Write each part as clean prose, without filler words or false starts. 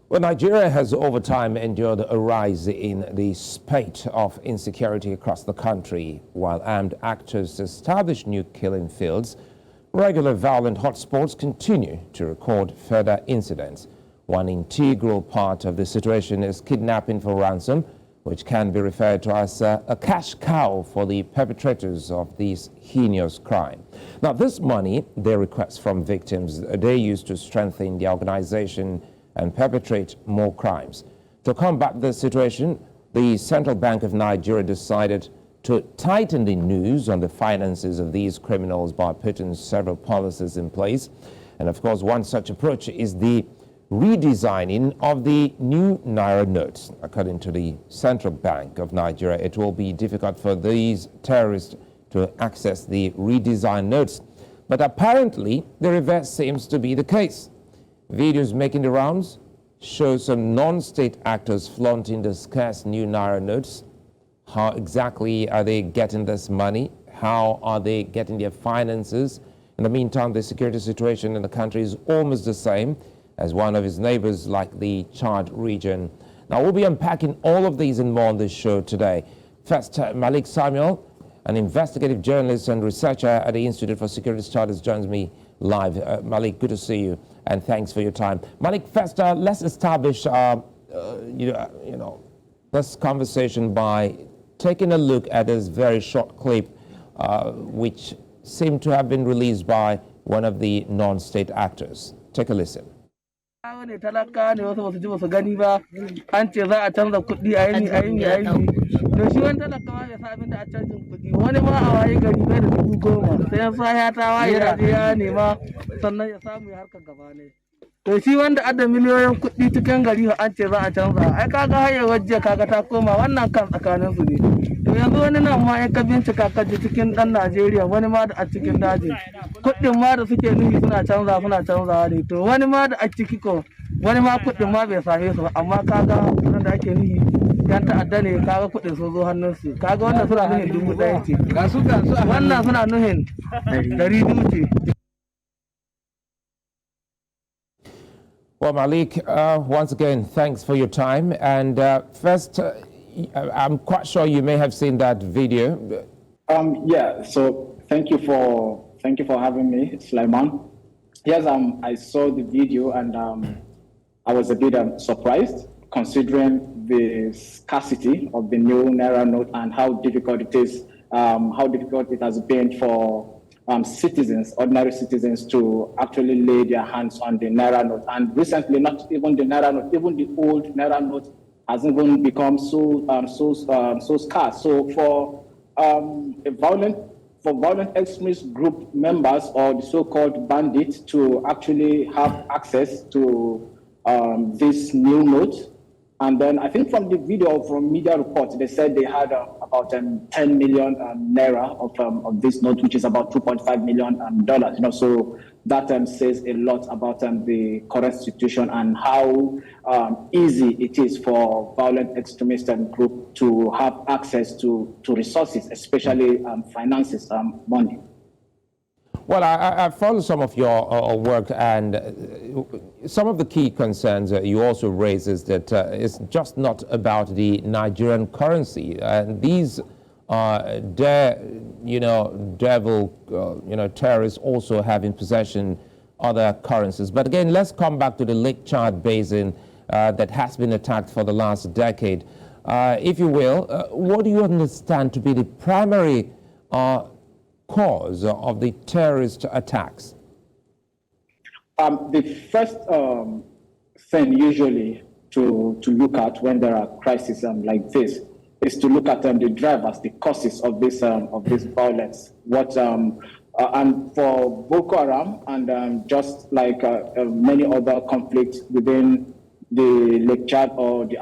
Well, Nigeria has over time endured a rise in the spate of insecurity across the country. While armed actors establish new killing fields, regular violent hotspots continue to record further incidents. One integral part of the situation is kidnapping for ransom, which can be referred to as a cash cow for the perpetrators of this heinous crime. Now, this money they request from victims, they use to strengthen the organization and perpetrate more crimes. To combat this situation, the Central Bank of Nigeria decided to tighten the noose on the finances of these criminals by putting several policies in place. And of course, one such approach is the redesigning of the new naira notes. According to the Central Bank of Nigeria, it will be difficult for these terrorists to access the redesigned notes. But apparently, the reverse seems to be the case. Videos making the rounds show some non-state actors flaunting the scarce new naira notes. How exactly are they getting this money? How are they getting their finances? In the meantime, the security situation in the country is almost the same as one of its neighbors, like the Chad region. Now, we'll be unpacking all of these and more on this show today. First, Malik Samuel, an investigative journalist and researcher at the Institute for Security Studies, joins me live. Malik, good to see you, and thanks for your time. Malik, first, let's establish this conversation by taking a look at this very short clip, which seemed to have been released by one of the non-state actors. Take a listen. Talaka ne wasu basu ji basu gani ba, an ce za a canza kuɗi a yi to shi wani talaka ma bai sa abin da a canjin kuɗi, wani ma a waye gari bai da 10,000 sai ya sa ya ta waye ya je ya nema sannan ya samu ya harkar gaba ne. To shi wanda adda miliyoyin kuɗi cikin gari an ce za a canza, ai kaga hayar waje kaga ta koma wannan kan tsakanin su ne. To yanzu wani nan ma in ka bincika ka ji cikin ɗan Najeriya, wani ma da a cikin daji kuɗin ma da suke nufi suna canzawa ne. To wani ma da a ciki ko wani ma kuɗin ma bai same su ba, amma kaga kuɗin da ake nufi yan ta'adda ne, kaga kuɗin sun zo hannunsu, kaga wannan suna nuhin 1,000 ce, wannan suna nuhin 200 ce. Well, Malik, once again, thanks for your time. And first, I'm quite sure you may have seen that video. Yeah. So thank you for having me, Sulaiman. Yes, I saw the video and I was a bit surprised, considering the scarcity of the new naira note and how difficult it is, how difficult it has been for citizens, ordinary citizens, to actually lay their hands on the naira note. And recently, not even the naira note, even the old naira note has even become so scarce. So for violent extremist group members or the so-called bandits to actually have access to this new note. And then I think from the video, from media reports, they said they had about 10 million naira of this note, which is about $2.5 million. So that says a lot about the current situation and how easy it is for violent extremist group to have access to resources, especially finances, money. Well, I followed some of your work, and some of the key concerns you also raise is that it's just not about the Nigerian currency, and these terrorists also have in possession other currencies. But again, let's come back to the Lake Chad Basin that has been attacked for the last decade. If you will, what do you understand to be the primary cause of the terrorist attacks? The first thing usually to look at when there are crises like this is to look at the drivers, the causes of this violence. And for Boko Haram and just like many other conflicts within the Lake Chad or the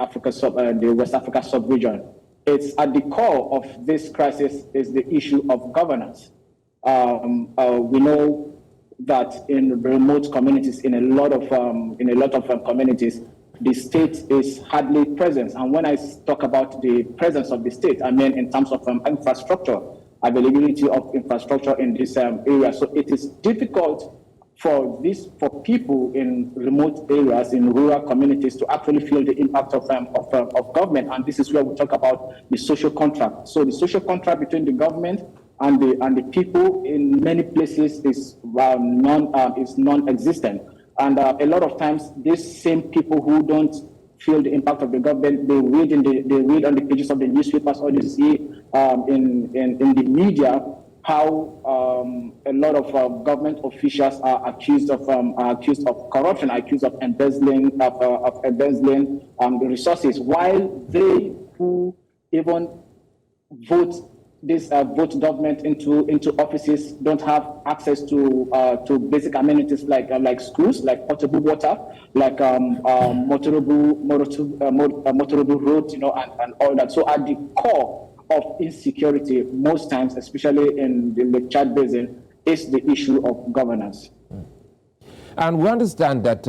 West Africa sub-region, it's at the core of this crisis is the issue of governance. We know that in remote communities, in a lot of communities, the state is hardly present. And when I talk about the presence of the state, I mean in terms of infrastructure, availability of infrastructure in this area. So it is difficult for people in remote areas, in rural communities, to actually feel the impact of government. And this is where we talk about the social contract. So the social contract between the government and the people in many places is non-existent. And a lot of times, these same people who don't feel the impact of the government, they read on the pages of the newspapers, or they see in the media how a lot of government officials are accused of corruption, accused of embezzling the resources, while they who even vote government into offices don't have access to basic amenities like schools, like potable water, like motorable roads, and all that. So at the core of insecurity, most times, especially in the Chad Basin, is the issue of governance. And we understand that,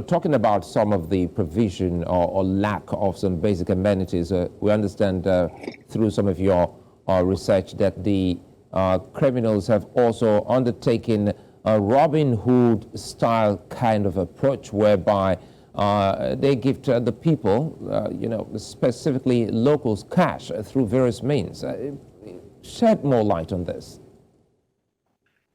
talking about some of the provision or lack of some basic amenities, we understand through some of your research that the criminals have also undertaken a Robin Hood style kind of approach, whereby they give to the people, specifically locals, cash through various means. Shed more light on this.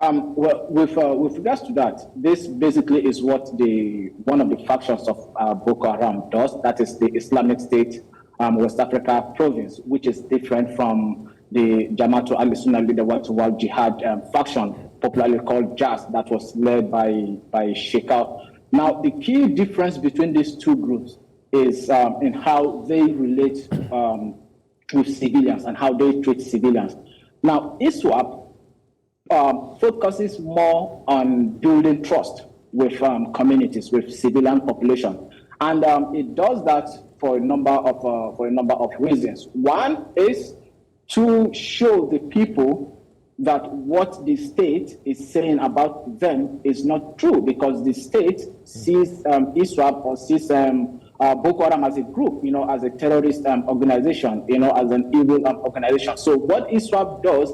Well, with regards to that, this basically is what one of the factions of Boko Haram does. That is the Islamic State West Africa province, which is different from the Jama'atu al-Sunnah leader Wal Jihad faction, popularly called JAS, that was led by Sheikh. Now, the key difference between these two groups is in how they relate with civilians and how they treat civilians. Now, ISWAP focuses more on building trust with communities, with civilian population, and it does that for a number of reasons. One is to show the people that what the state is saying about them is not true, because the state sees ISWAP or sees Boko Haram as a group, as a terrorist organization, as an evil organization. So what ISWAP does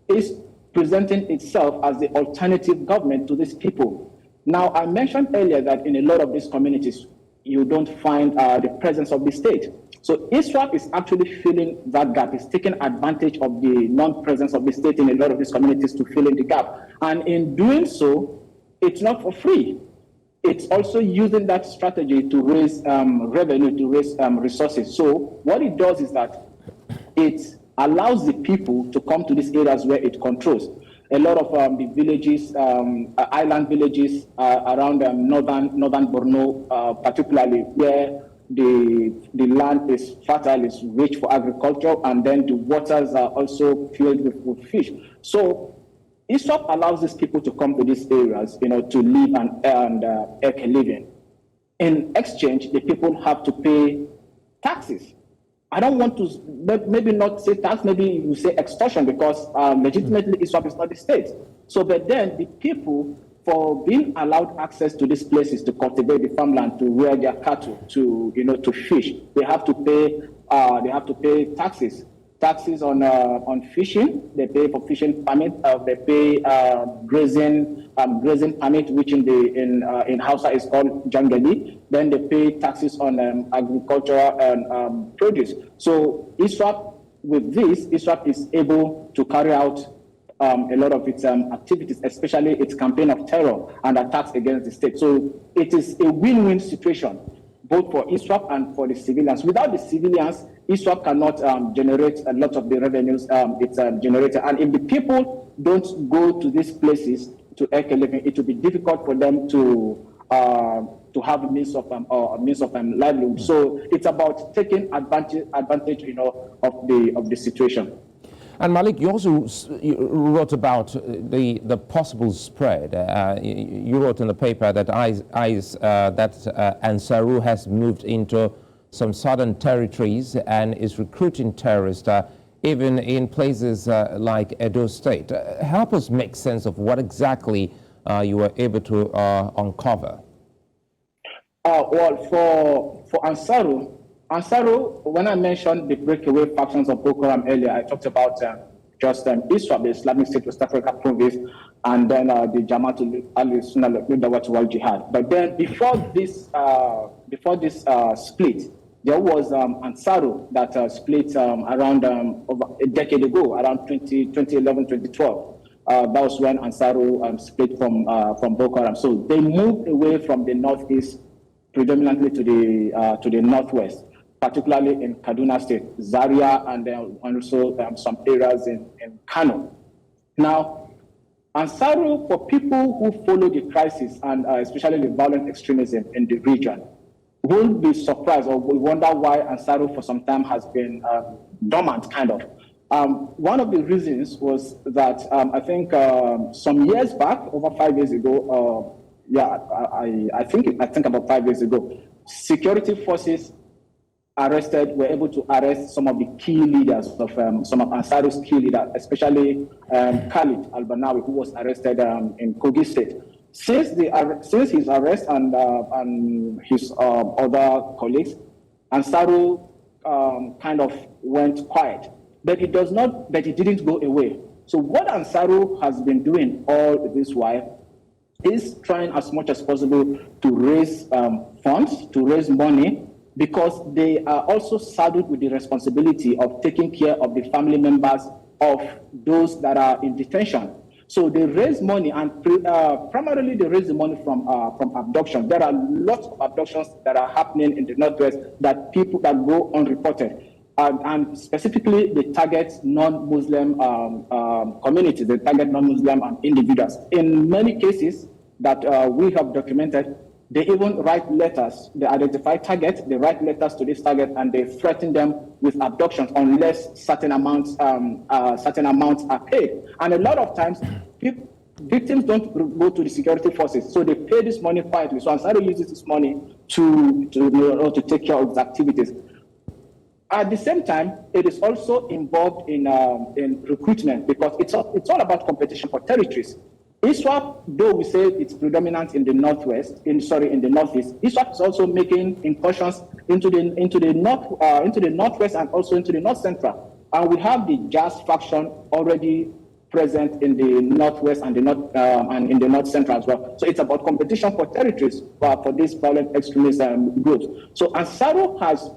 is presenting itself as the alternative government to these people. Now, I mentioned earlier that in a lot of these communities, you don't find the presence of the state. So ISWAP is actually filling that gap. It's taking advantage of the non-presence of the state in a lot of these communities to fill in the gap. And in doing so, it's not for free. It's also using that strategy to raise revenue, to raise resources. So what it does is that it allows the people to come to these areas where it controls. A lot of the villages, island villages around northern Borno, particularly, where the land is fertile, is rich for agriculture, and then the waters are also filled with fish. So ISWAP allows these people to come to these areas, to live and earn a living. In exchange, the people have to pay taxes. I don't want to maybe not say tax, maybe you say extortion, because legitimately ISWAP is not the state. So, but then the people, for being allowed access to these places to cultivate the farmland, to rear their cattle, to fish, they have to pay taxes. Taxes on fishing. They pay for fishing permit. They pay grazing permit, which in Hausa is called jangali. Then they pay taxes on agricultural and produce. So ISWAP, with this, ISWAP is able to carry out a lot of its activities, especially its campaign of terror and attacks against the state. So it is a win-win situation, both for ISWAP and for the civilians. Without the civilians, ISWAP cannot generate a lot of the revenues it's generated. And if the people don't go to these places to earn a living, it will be difficult for them to have a means of livelihood. So it's about taking advantage, of the situation. And Malik, you also wrote about the possible spread. You wrote in the paper that Ansaru has moved into some southern territories and is recruiting terrorists even in places like Edo State. Help us make sense of what exactly you were able to uncover. Well, for Ansaru, when I mentioned the breakaway factions of Boko Haram earlier, I talked about just ISWAP, the Islamic State West Africa Province, and then the Jamaatul al-Sunnah wal Jihad. But then before this split, there was Ansaru that split around over a decade ago, around 2011, 2012. That was when Ansaru split from Boko Haram. So they moved away from the northeast predominantly to the northwest, particularly in Kaduna State, Zaria, and also some areas in Kano. Now, Ansaru, for people who follow the crisis and especially the violent extremism in the region, will be surprised or will wonder why Ansaru for some time has been dormant, kind of. One of the reasons was that I think some years back, over 5 years ago, I think about 5 years ago, security forces were able to arrest some of the key leaders of some of Ansaru's key leaders, especially Khalid al-Banawi, who was arrested in Kogi State. Since his arrest and his other colleagues, Ansaru kind of went quiet, but it didn't go away. So what Ansaru has been doing all this while is trying as much as possible to raise funds, to raise money, because they are also saddled with the responsibility of taking care of the family members of those that are in detention. So they raise money, and primarily they raise the money from abduction. There are lots of abductions that are happening in the Northwest that go unreported. And specifically, they target non-Muslim communities, they target non-Muslim individuals. In many cases that we have documented, they even write letters. They identify targets, they write letters to this target, and they threaten them with abductions unless certain amounts are paid. And a lot of times, victims don't go to the security forces, so they pay this money quietly. So Ansaru uses this money to take care of its activities. At the same time, it is also involved in recruitment, because it's all about competition for territories. ISWAP, though we say it's predominant in the northeast, ISWAP is also making incursions into the northwest and also into the north central. And we have the Jazz faction already present in the northwest and in the north central as well. So it's about competition for territories for these violent extremist groups. So Ansaru has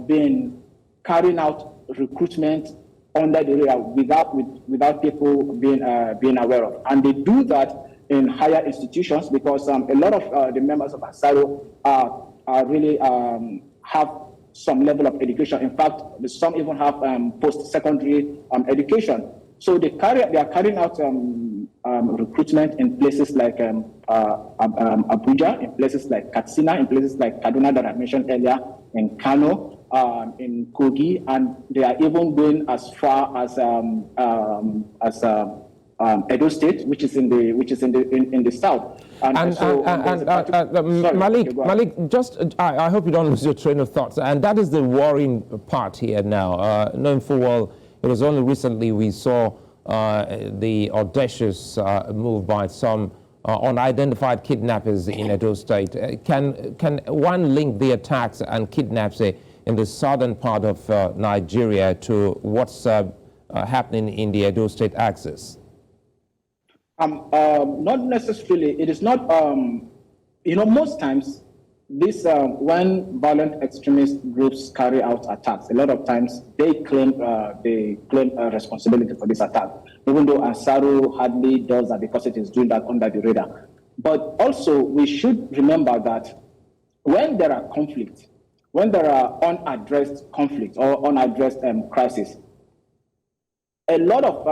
been carrying out recruitment under the radar without people being aware of, and they do that in higher institutions, because a lot of the members of Ansaru really have some level of education. In fact, some even have post-secondary education. So they are carrying out recruitment in places like Abuja, in places like Katsina, in places like Kaduna that I mentioned earlier, in Kano, in Kogi, and they are even going as far as Edo State, which is in the south. Malik, just I hope you don't lose your train of thoughts. And that is the worrying part here now. Knowing full well, it was only recently we saw the audacious move by some unidentified kidnappers in Edo State. Can one link the attacks and kidnaps in the southern part of Nigeria to what's happening in the Edo State axis? Not necessarily. It is not. Most times, this when violent extremist groups carry out attacks, a lot of times they claim responsibility for this attack, even though Ansaru hardly does that because it is doing that under the radar. But also, we should remember that when there are conflicts, when there are unaddressed conflicts or unaddressed crises, a lot of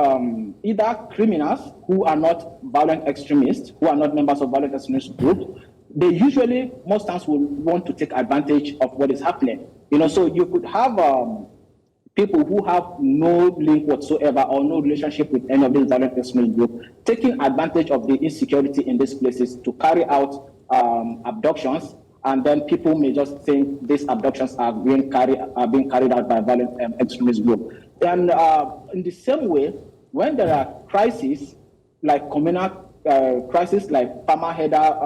either criminals who are not violent extremists, who are not members of violent extremist groups, they usually, most times, will want to take advantage of what is happening. So you could have people who have no link whatsoever or no relationship with any of these violent extremist groups, taking advantage of the insecurity in these places to carry out abductions, and then people may just think these abductions are being carried out by violent extremist groups. And in the same way, when there are crises like communal crises like farmer header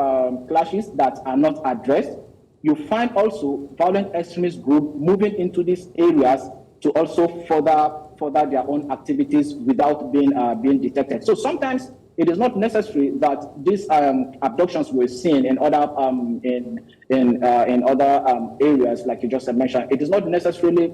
clashes that are not addressed, you find also violent extremist groups moving into these areas to also further further their own activities without being detected. So sometimes it is not necessary that these abductions we're seeing in other areas, like you just mentioned. It does not necessarily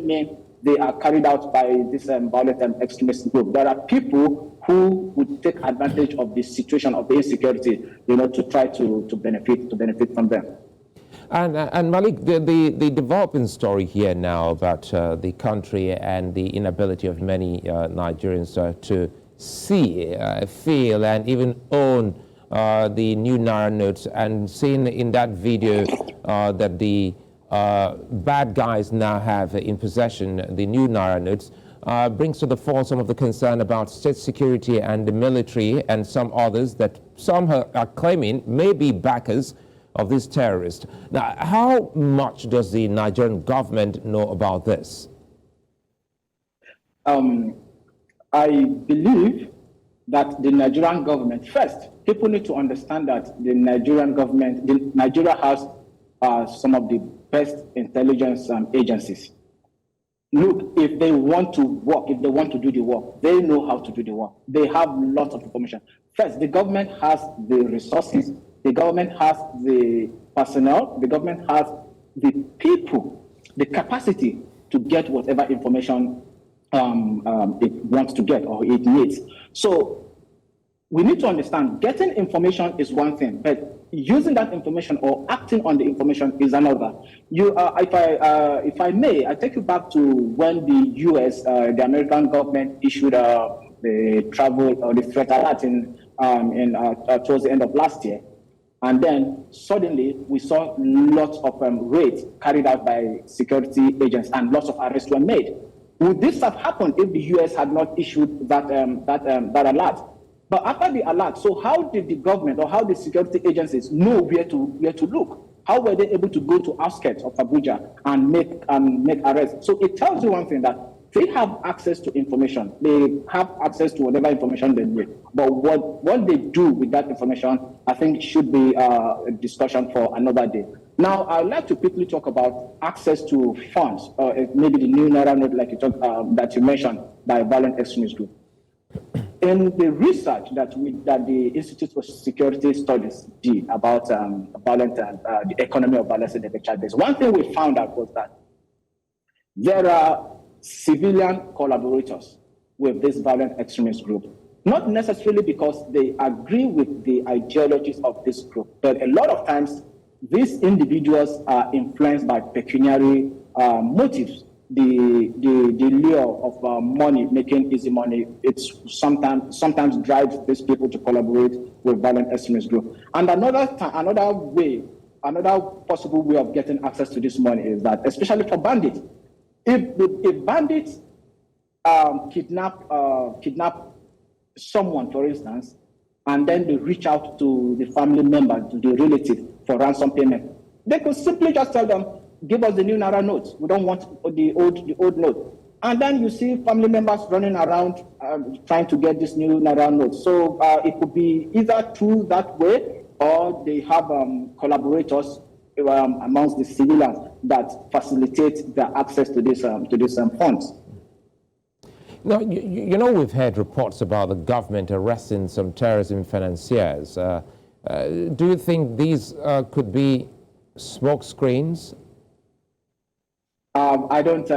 mean they are carried out by this violent extremist group. There are people who would take advantage of the situation of the insecurity, to try to benefit from them. And Malik, the developing story here now about the country and the inability of many Nigerians to see, feel, and even own the new naira notes, and seeing in that video that the bad guys now have in possession the new naira notes, brings to the fore some of the concern about state security and the military and some others that some are claiming may be backers of this terrorist. Now, how much does the Nigerian government know about this? I believe that the Nigerian government, first, people need to understand that the Nigerian government, Nigeria has some of the best intelligence agencies. Look, if they want to work, if they want to do the work, they know how to do the work. They have lots of information. First, the government has the resources, the government has the personnel, the government has the people, the capacity to get whatever information it wants to get or it needs. So we need to understand getting information is one thing, but using that information or acting on the information is another. If I may, I take you back to when the U.S., the American government issued the travel or the threat alert towards the end of last year. And then suddenly we saw lots of raids carried out by security agents and lots of arrests were made. Would this have happened if the U.S. had not issued that alert? But after the alert, so how did the government or how the security agencies know where to look? How were they able to go to outskirts of Abuja and make arrests? So it tells you one thing, that they have access to information. They have access to whatever information they need. But what they do with that information, I think, should be a discussion for another day. Now, I'd like to quickly talk about access to funds, or maybe the new naira note, like that you mentioned, by a violent extremist group. In the research that the Institute for Security Studies did about the economy of violence in the child-based, one thing we found out was that there are civilian collaborators with this violent extremist group, not necessarily because they agree with the ideologies of this group, but a lot of times these individuals are influenced by pecuniary motives. The lure of money, making easy money, it's sometimes drives these people to collaborate with violent extremist group. And another possible way of getting access to this money is that, especially for bandits, if bandits kidnap someone, for instance, and then they reach out to the family member, to the relative for ransom payment, they could simply just tell them, give us the new naira notes. We don't want the old note. And then you see family members running around trying to get this new naira note. So it could be either through that way, or they have collaborators amongst the civilians that facilitate the access to this funds. Now, you know, we've heard reports about the government arresting some terrorism financiers. Do you think these could be smoke screens? I don't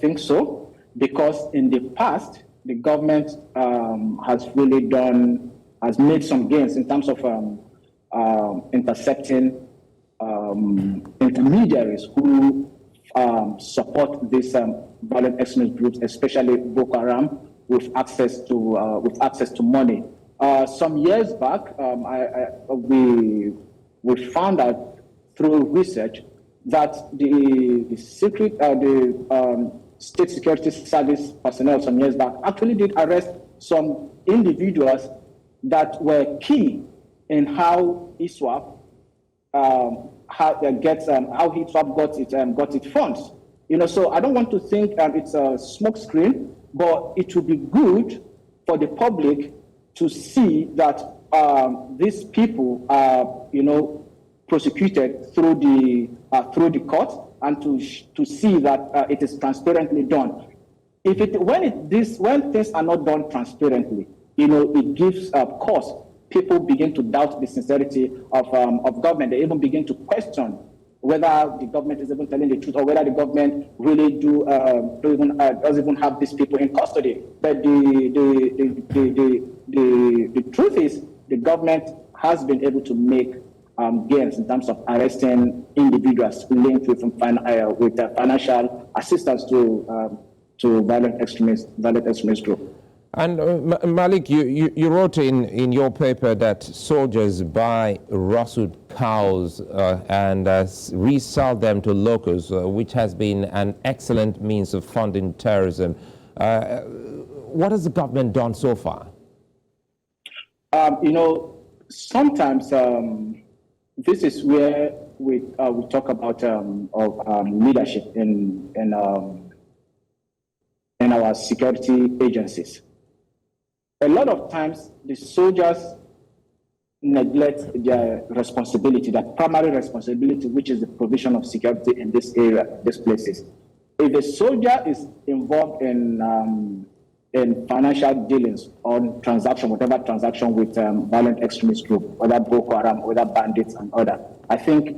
think so, because in the past the government has made some gains in terms of intercepting intermediaries who support these violent extremist groups, especially Boko Haram, with access to money. Some years back, we found out through research that the State Security Service personnel some years back actually did arrest some individuals that were key in how ISWAP how ISWAP got its funds. So I don't want to think it's a smokescreen, but it would be good for the public to see that these people are, prosecuted through the court, and to see that it is transparently done. When things are not done transparently, it gives cause. People begin to doubt the sincerity of government. They even begin to question whether the government is even telling the truth, or whether the government really does even have these people in custody. But the truth is, the government has been able to make gains in terms of arresting individuals linked with financial assistance to violent extremist group. And Malik, you wrote in your paper that soldiers buy rustled cows and resell them to locals, which has been an excellent means of funding terrorism. What has the government done so far? Sometimes this is where we talk about leadership in our security agencies. A lot of times, the soldiers neglect their responsibility, their primary responsibility, which is the provision of security in this area, these places. If a soldier is involved in financial dealings on transaction, whatever transaction with violent extremist group, whether Boko Haram, whether bandits and other, I think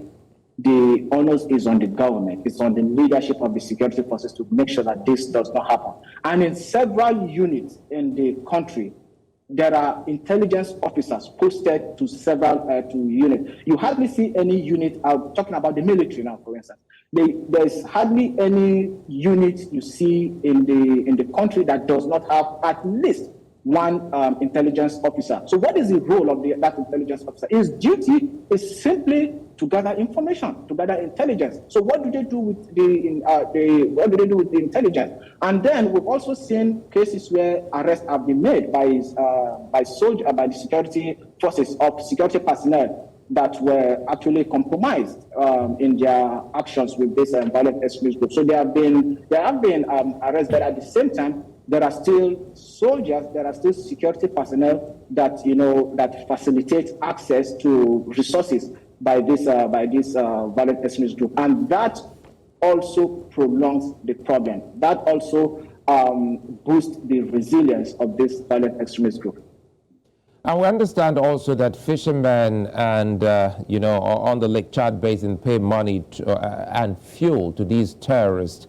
the onus is on the government. It's on the leadership of the security forces to make sure that this does not happen. And in several units in the country, there are intelligence officers posted to several units. You hardly see any unit. I'm talking about the military now, for instance. There's hardly any unit you see in the country that does not have at least one intelligence officer. So what is the role of that intelligence officer? His duty is simply to gather information, to gather intelligence. So what do they do with the intelligence? And then we've also seen cases where arrests have been made by the security forces of security personnel that were actually compromised in their actions with this violent extremist group. So there have been arrests, but at the same time, there are still soldiers, there are still security personnel that that facilitate access to resources by this violent extremist group, and that also prolongs the problem. That also boosts the resilience of this violent extremist group. And we understand also that fishermen and on the Lake Chad Basin pay money and fuel to these terrorists.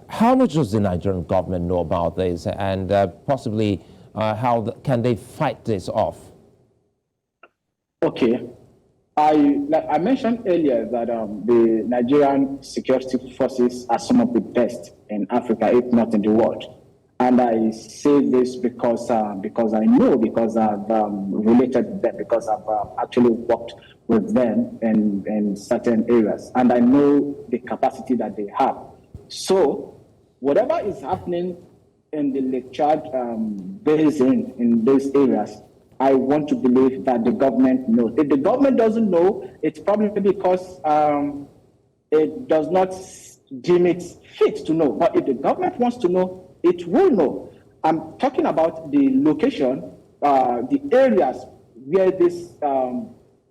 How much does the Nigerian government know about this, and possibly how can they fight this off? Okay. I mentioned earlier that the Nigerian security forces are some of the best in Africa, if not in the world. And I say this because I know, because I've related to them, because I've actually worked with them in certain areas. And I know the capacity that they have. So whatever is happening in the Lake Chad Basin in those areas, I want to believe that the government knows. If the government doesn't know, it's probably because it does not deem it fit to know. But if the government wants to know, it will know. I'm talking about the location, the areas where this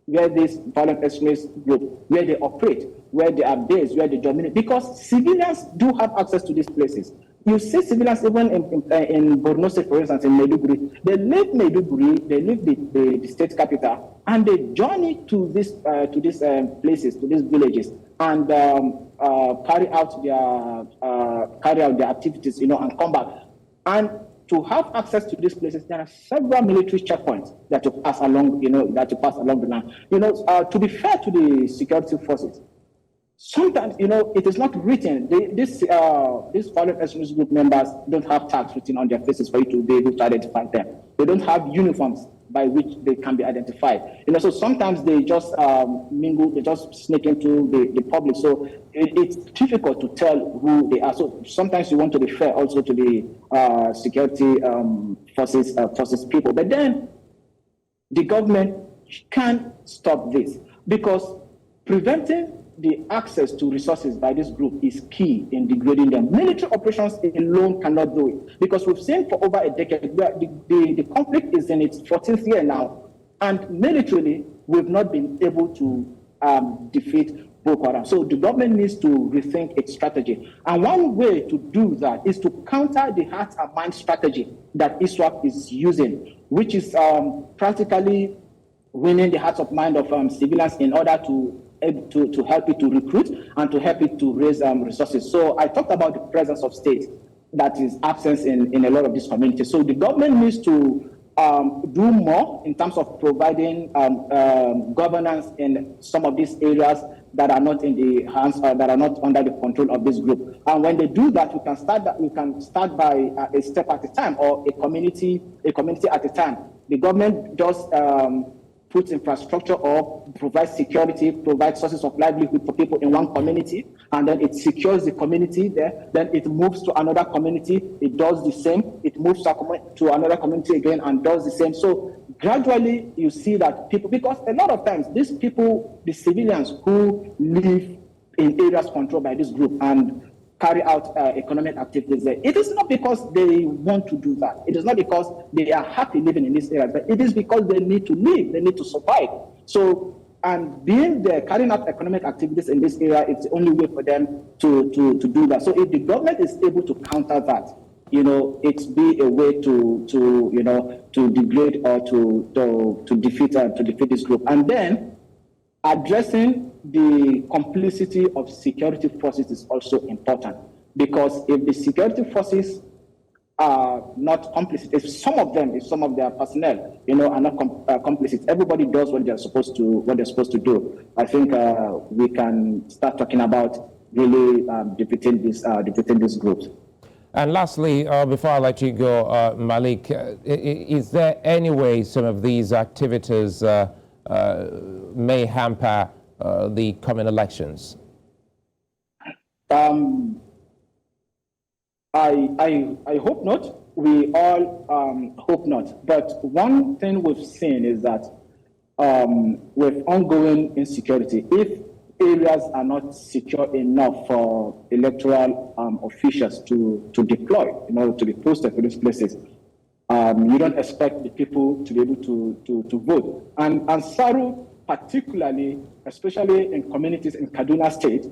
violent extremist group, where they operate, where they are based, where they dominate, because civilians do have access to these places. You see civilians even in Borno State, for instance, in Maiduguri. They leave Maiduguri, they leave the state capital, and they journey to these places, to these villages, and carry out their activities, and come back. And to have access to these places, there are several military checkpoints that you pass along, the land. To be fair to the security forces, sometimes, it is not written. These violent extremist group members don't have tags written on their faces for you to be able to identify them. They don't have uniforms by which they can be identified. So sometimes they just mingle, they just sneak into the public. So it's difficult to tell who they are. So sometimes you want to refer also to the security forces people. But then the government can't stop this, because preventing the access to resources by this group is key in degrading them. Military operations alone cannot do it, because we've seen for over a decade where the conflict is in its 14th year now, and militarily we've not been able to defeat Boko Haram. So the government needs to rethink its strategy. And one way to do that is to counter the heart and mind strategy that ISWAP is using, which is practically winning the hearts of mind of civilians in order to help it to recruit and to help it to raise resources. So I talked about the presence of state that is absent in a lot of these communities. So the government needs to do more in terms of providing governance in some of these areas that are not in the hands, that are not under the control of this group. And when they do that, we can start by a step at a time, or a community at a time. The government does put infrastructure or provide security, provide sources of livelihood for people in one community, and then it secures the community there. Then it moves to another community, it does the same. It moves to another community again and does the same. So gradually you see that people, because a lot of times these people, the civilians who live in areas controlled by this group and carry out economic activities there, it is not because they want to do that. It is not because they are happy living in these areas, but it is because they need to live, they need to survive. So, and being there, carrying out economic activities in this area, it's the only way for them to do that. So if the government is able to counter that, it's be a way to degrade or to defeat this group. And then addressing the complicity of security forces is also important, because if the security forces are not complicit, if some of their personnel, are not complicit, everybody does what they're supposed to do. I think we can start talking about really defeating these groups. And lastly, before I let you go, Malik, is there any way some of these activities may hamper the coming elections? I hope not. We all hope not. But one thing we've seen is that with ongoing insecurity, if areas are not secure enough for electoral officials to deploy in order to be posted to these places, you don't expect the people to be able to vote. And Ansaru, particularly, especially in communities in Kaduna State,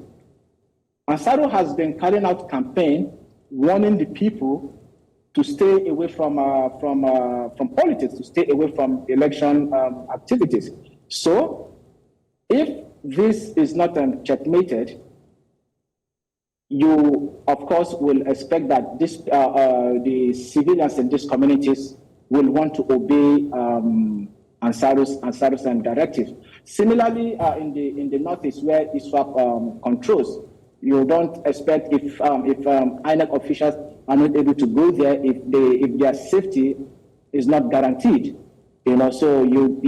Ansaru has been carrying out campaign warning the people to stay away from politics, to stay away from election activities. So, if this is not checkmated, you, of course, will expect that the civilians in these communities will want to obey Ansaru's directives. Similarly, in the northeast, where ISWAP controls, you don't expect if INEC officials are not able to go there if their safety is not guaranteed. So you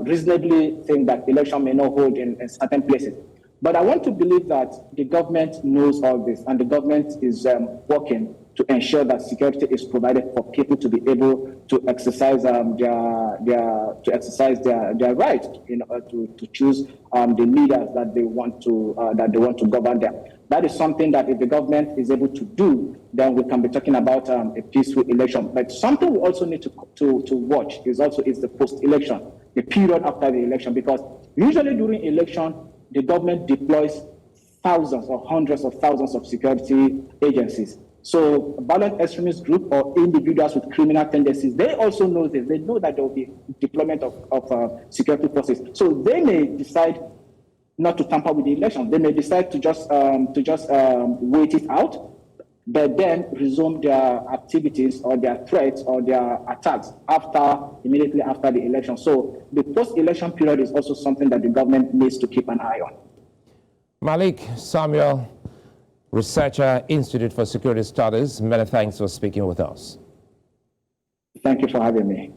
reasonably think that election may not hold in certain places. But I want to believe that the government knows all this, and the government is working to ensure that security is provided for people to be able to exercise their right, to choose the leaders that they want to govern them. That is something that if the government is able to do, then we can be talking about a peaceful election. But something we also need to watch is the post-election, the period after the election, because usually during election, the government deploys thousands or hundreds of thousands of security agencies. So violent extremist group or individuals with criminal tendencies, they also know this. They know that there will be deployment of security forces. So they may decide not to tamper with the election. They may decide to just wait it out, but then resume their activities or their threats or their attacks immediately after the election. So the post-election period is also something that the government needs to keep an eye on. Malik Samuel, researcher, Institute for Security Studies, many thanks for speaking with us. Thank you for having me.